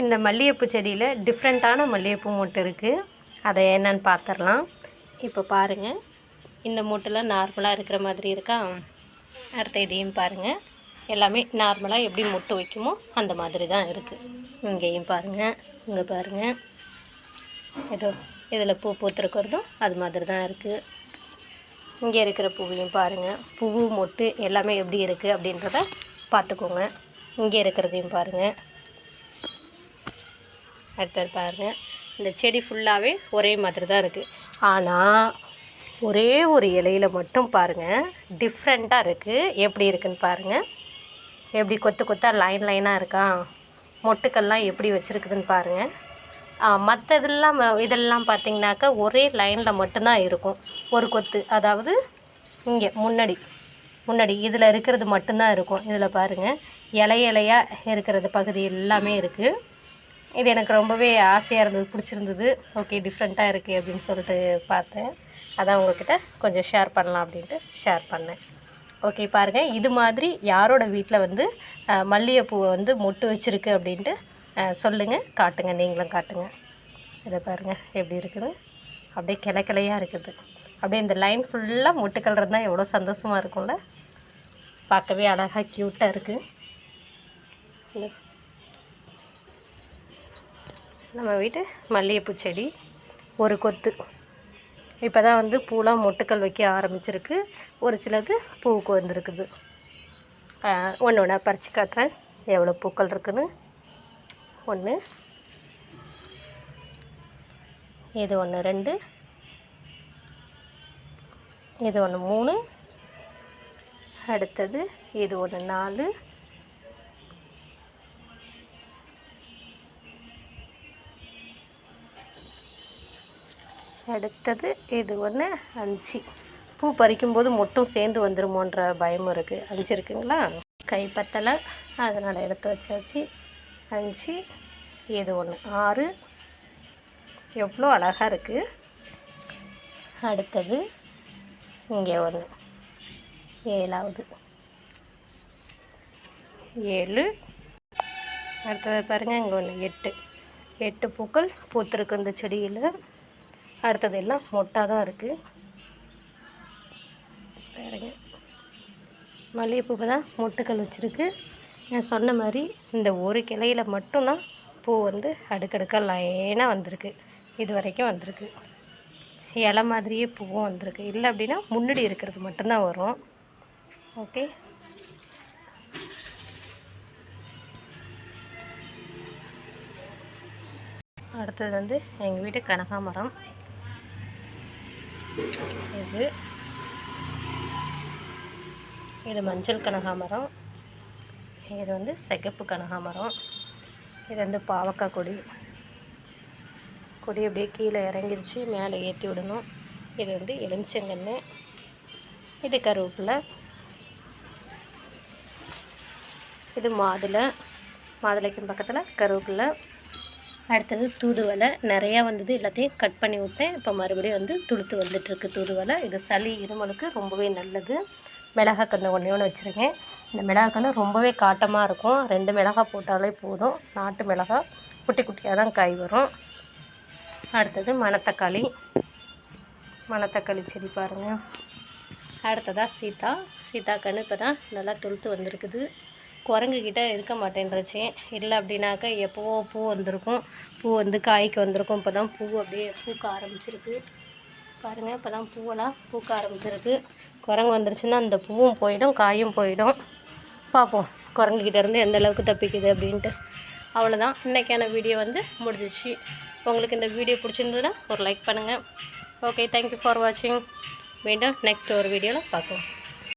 இந்த மல்லிகைப்பூ செடியில் டிஃப்ரெண்ட்டான மல்லிகைப்பூ மொட்டு இருக்குது. அதை என்னன்னு பார்த்துடலாம். இப்போ பாருங்கள், இந்த மொட்டுலாம் நார்மலாக இருக்கிற மாதிரி இருக்கா. அடுத்த இதையும் பாருங்கள், எல்லாமே நார்மலாக எப்படி மொட்டு வைக்குமோ அந்த மாதிரி தான் இருக்குது. இங்கேயும் பாருங்கள், இங்கே பாருங்கள், ஏதோ இதில் பூ பூத்துருக்கிறதும் அது மாதிரி தான் இருக்குது. இங்கே இருக்கிற பூவையும் பாருங்கள், பூவு மொட்டு எல்லாமே எப்படி இருக்குது அப்படின்றத பார்த்துக்கோங்க. இங்கே இருக்கிறதையும் பாருங்கள். அடுத்தது பாருங்கள், இந்த செடி ஃபுல்லாகவே ஒரே மாதிரி தான் இருக்குது. ஆனால் ஒரே ஒரு இலையில் மட்டும் பாருங்கள் டிஃப்ரெண்ட்டாக இருக்குது. எப்படி இருக்குதுன்னு பாருங்கள். எப்படி கொத்து கொத்தாக லைன் லைனாக இருக்கா, மொட்டுக்கள்லாம் எப்படி வச்சுருக்குதுன்னு பாருங்கள். இதெல்லாம் பார்த்திங்கனாக்கா ஒரே லைனில் மட்டும்தான் இருக்கும் ஒரு கொத்து. அதாவது இங்கே முன்னாடி இதில் இருக்கிறது மட்டும்தான் இருக்கும். இதில் பாருங்கள், இலையாக இருக்கிறது பகுதி எல்லாமே இருக்குது. இது எனக்கு ரொம்பவே ஆசையாக இருந்தது, பிடிச்சிருந்தது. ஓகே, டிஃப்ரெண்ட்டாக இருக்குது அப்படின்னு சொல்லிட்டு பார்த்தேன். அதான் உங்கள்கிட்ட கொஞ்சம் ஷேர் பண்ணலாம் அப்படின்ட்டு ஷேர் பண்ணேன். ஓகே பாருங்கள், இது மாதிரி யாரோட வீட்டில் மல்லிகைப்பூவை மொட்டு வச்சுருக்கு அப்படின்ட்டு சொல்லுங்கள், காட்டுங்க, நீங்களும் காட்டுங்க. இதை பாருங்கள் எப்படி இருக்குது, அப்படியே கிளையாக இருக்குது. அப்படியே இந்த லைன் ஃபுல்லாக மொட்டுக்கள் இருந்தால் எவ்வளோ சந்தோஷமாக இருக்கும்ல. பார்க்கவே அழகாக க்யூட்டாக இருக்குது. நம்ம வீட்டு மல்லிகைப்பூ செடி ஒரு கொத்து இப்போ தான் பூலாம் மொட்டுக்கள் வைக்க ஆரம்பிச்சிருக்கு. ஒரு சிலது பூவுக்கு வந்துருக்குது. ஒன்று ஒன்றா பறித்து காட்டுறேன் எவ்வளோ பூக்கள் இருக்குன்னு. ஒன்று, இது ஒன்று, 2, இது ஒன்று 3, அடுத்தது இது ஒன்று 4, அடுத்தது இது ஒன்று 5. பூ பறிக்கும்போது மொட்டும் சேர்ந்து வந்துடுமோன்ற பயமும் இருக்குது. 5 இருக்குங்களா, கை பத்தலை, அதனால் எடுத்து வச்சாச்சு. 5, இது ஒன்று 6. எவ்வளோ அழகாக இருக்குது. அடுத்தது இங்கே ஒன்று 7வது, 7. அடுத்தது பாருங்கள், இங்கே ஒன்று 8 பூக்கள் பூத்திருக்கு இந்த செடியில். அடுத்தது எல்லாம் மொட்டாக தான் இருக்குது. பாருங்க, மல்லிகைப்பூவை தான் மொட்டுக்கள் வச்சுருக்கு. நான் சொன்ன மாதிரி இந்த ஒரு கிளையில் மட்டும்தான் பூ அடுக்கடுக்காக லைனாக வந்திருக்கு. இது வரைக்கும் வந்திருக்கு. இலை மாதிரியே பூவும் வந்திருக்கு. இல்லை அப்படின்னா முன்னாடி இருக்கிறது மட்டும்தான் வரும். ஓகே, அடுத்தது எங்கள் வீட்டு கனகாமரம். இது மஞ்சள் கனகாமரம். இது சிகப்பு கனகாமரம். இது பாவக்காய் கொடி அப்படியே கீழே இறங்கிருச்சு, மேலே ஏற்றி விடணும். இது எலுமிச்சங்கன்று. இது கருவேப்பிலை. இது மாதுளைக்கு பக்கத்தில் கருவேப்பிலை. அடுத்தது தூதுவளை. நிறையா எல்லாத்தையும் கட் பண்ணி விட்டேன். இப்போ மறுபடியும் துளுத்து வந்துட்டுருக்கு தூதுவளை. இது சளி இருமலுக்கு ரொம்பவே நல்லது. மிளகாக்கன்று ஒன்று வச்சுருக்கேன். இந்த மிளகாக்கன்று ரொம்பவே காட்டமாக இருக்கும். 2 மிளகாய் போட்டாலே போதும். நாட்டு மிளகாய் குட்டி குட்டியாக தான் காய் வரும். அடுத்தது மணத்தக்காளி செடி பாருங்கள். அடுத்ததாக சீத்தாக்கன்று இப்போ தான் நல்லா துளுத்து வந்திருக்குது. குரங்குக்கிட்ட இருக்க மாட்டேன்றச்சு. இல்லை அப்படின்னாக்கா எப்போவோ பூ வந்திருக்கும். பூ காய்க்கு வந்திருக்கும். இப்போ தான் பூ அப்படியே பூக்க ஆரம்பிச்சிருக்கு பாருங்கள். இப்போ தான் பூவெல்லாம் பூக்க ஆரம்பிச்சிருக்கு. குரங்கு வந்துருச்சுன்னா அந்த பூவும் போயிடும், காயும் போயிடும். பார்ப்போம் குரங்குக்கிட்ட இருந்து எந்த அளவுக்கு தப்பிக்குது அப்படின்ட்டு. அவ்வளோதான், இன்றைக்கான வீடியோ முடிஞ்சிச்சு. உங்களுக்கு இந்த வீடியோ பிடிச்சிருந்ததுன்னா ஒரு லைக் பண்ணுங்கள். ஓகே, தேங்க்யூ ஃபார் வாட்சிங். மீண்டும் நெக்ஸ்ட் ஒரு வீடியோவில் பார்ப்போம்.